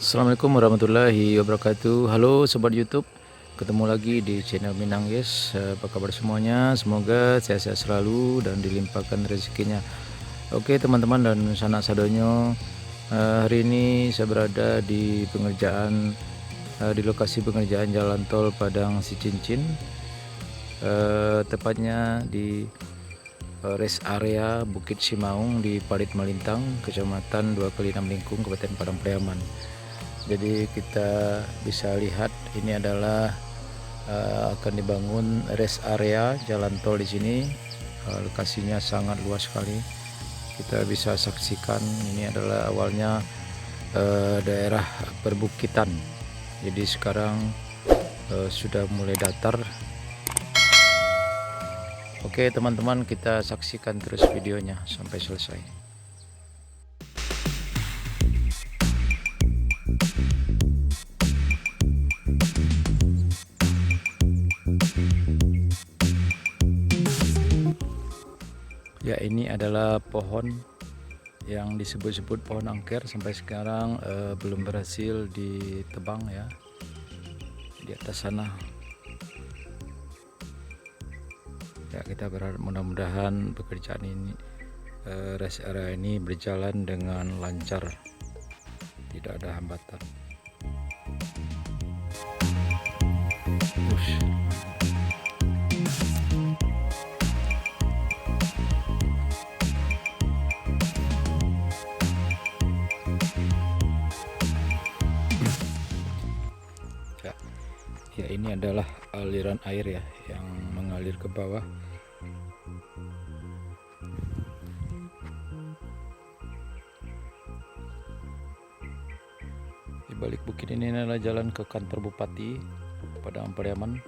Assalamualaikum warahmatullahi wabarakatuh. Halo sobat YouTube, ketemu lagi di channel Minang Yes. Apa kabar semuanya? Semoga sehat-sehat selalu dan dilimpahkan rezekinya. Oke teman-teman dan sanak sadonyo, hari ini saya berada di pengerjaan di lokasi pengerjaan jalan tol Padang Sicincin, tepatnya di rest area Bukit Simaung di Parit Malintang, Kecamatan 2x6 Lingkung, Kabupaten Padang Pariaman. Jadi kita bisa lihat ini adalah akan dibangun rest area jalan tol di sini. Lokasinya sangat luas sekali. Kita bisa saksikan ini adalah awalnya daerah perbukitan. Jadi sekarang sudah mulai datar. Oke teman-teman, kita saksikan terus videonya sampai selesai. Ya, ini adalah pohon yang disebut-sebut pohon angker, sampai sekarang belum berhasil ditebang ya, di atas sana. Ya, kita berharap mudah-mudahan pekerjaan ini rest area ini berjalan dengan lancar, tidak ada hambatan. Ya, ini adalah aliran air ya yang mengalir ke bawah. Di balik bukit ini adalah jalan ke kantor Bupati Padang Pariaman.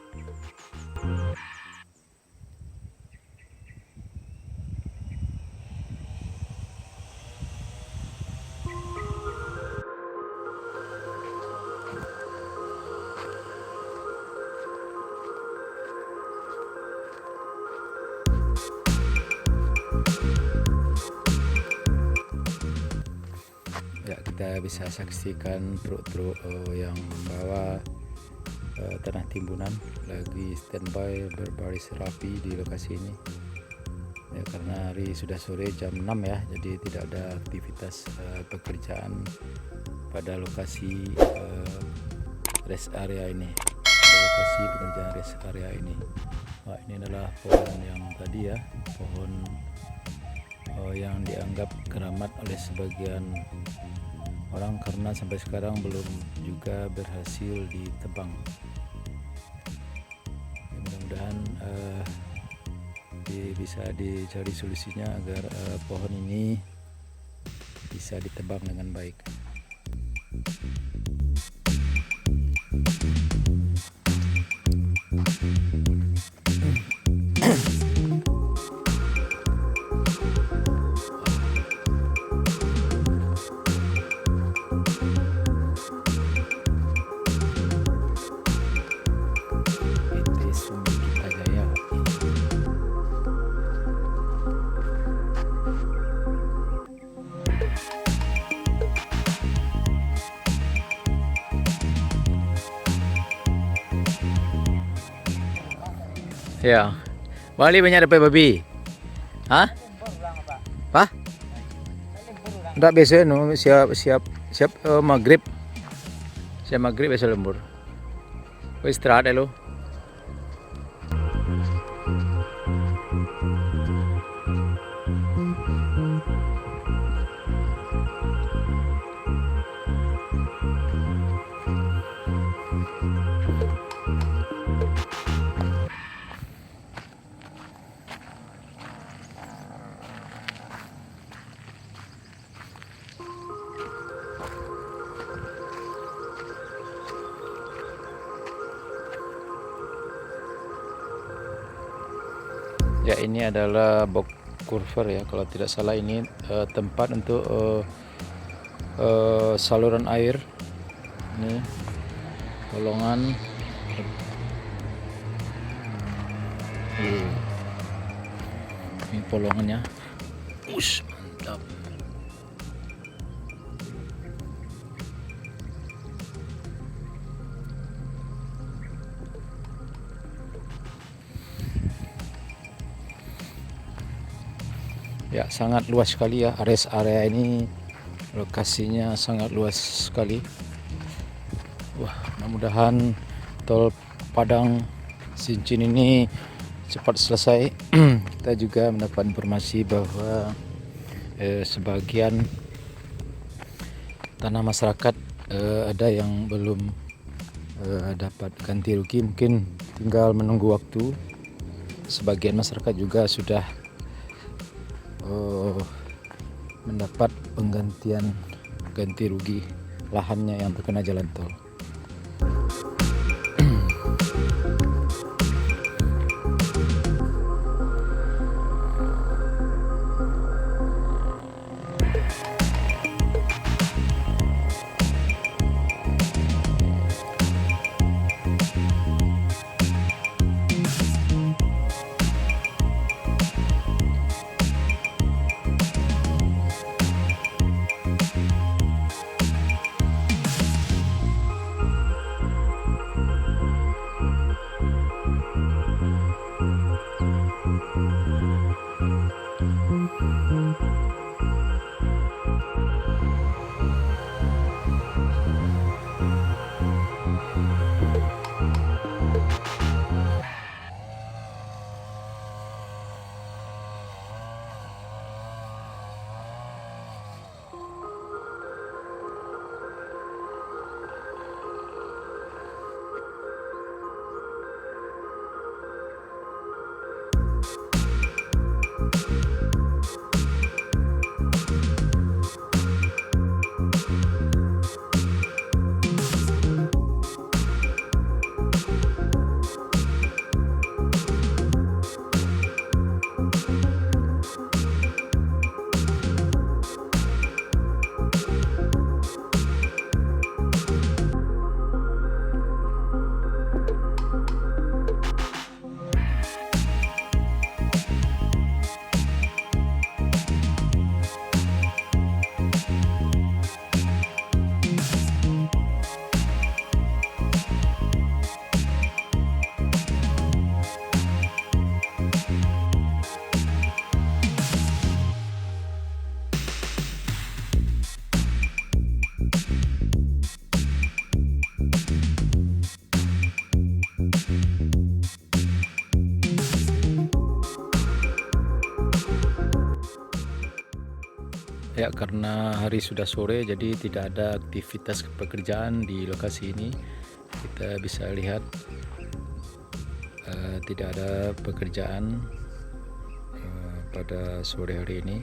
Ya, kita bisa saksikan truk-truk yang membawa tanah timbunan lagi standby berbaris rapi di lokasi ini ya, karena hari sudah sore jam 6 ya, jadi tidak ada aktivitas pekerjaan pada lokasi rest area ini, lokasi pengerjaan rest area ini. Wah, ini adalah pohon yang tadi ya, pohon yang dianggap keramat oleh sebagian orang karena sampai sekarang belum juga berhasil ditebang. Mudah-mudahan bisa dicari solusinya agar pohon ini bisa ditebang dengan baik. Ya, Bali banyak dapat babi. Hah? Apa? Enggak, biasa no, siap maghrib. Siap maghrib biasa lembur. Kau istirahat ya lo. Ya, ini adalah box culvert ya, kalau tidak salah ini tempat untuk saluran air. Ini bolongan. Ini bolongannya. Mantap. Ya, sangat luas sekali ya, rest area ini lokasinya sangat luas sekali. Wah, mudah-mudahan tol Padang Sincin ini cepat selesai. Kita juga mendapat informasi bahwa sebagian tanah masyarakat ada yang belum dapat ganti rugi, mungkin tinggal menunggu waktu. Sebagian masyarakat juga sudah mendapat penggantian ganti rugi lahannya yang terkena jalan tol. Ya, karena hari sudah sore jadi tidak ada aktivitas pekerjaan di lokasi ini. Kita bisa lihat tidak ada pekerjaan pada sore hari ini.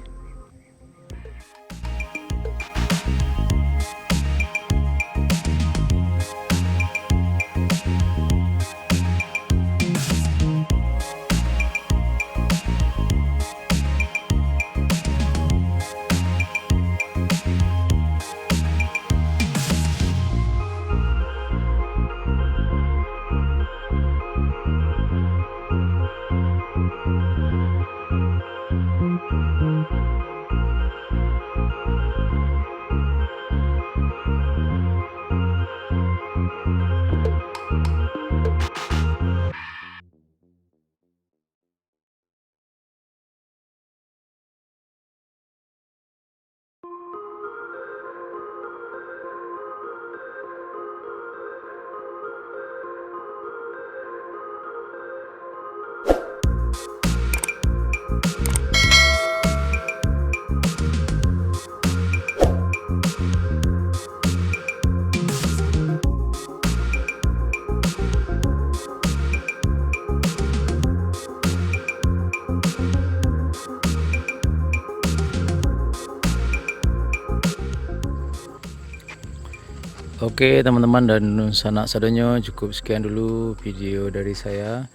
Oke teman-teman dan sanak sadonyo, cukup sekian dulu video dari saya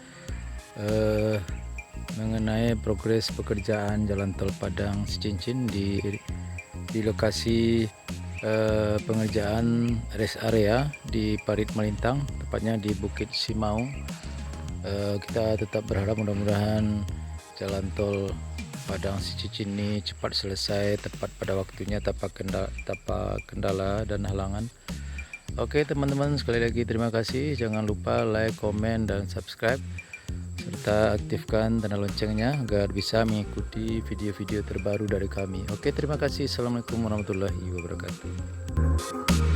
mengenai progres pekerjaan jalan tol Padang Cincin di lokasi pengerjaan rest area di Parit Melintang, tepatnya di Bukit Simau. Kita tetap berharap mudah-mudahan jalan tol Padang Cincin ini cepat selesai tepat pada waktunya tanpa kendala dan halangan. Oke teman-teman, sekali lagi terima kasih. Jangan lupa like, komen, dan subscribe. serta aktifkan tanda loncengnya agar bisa mengikuti video-video terbaru dari kami. Oke, terima kasih. Assalamualaikum warahmatullahi wabarakatuh.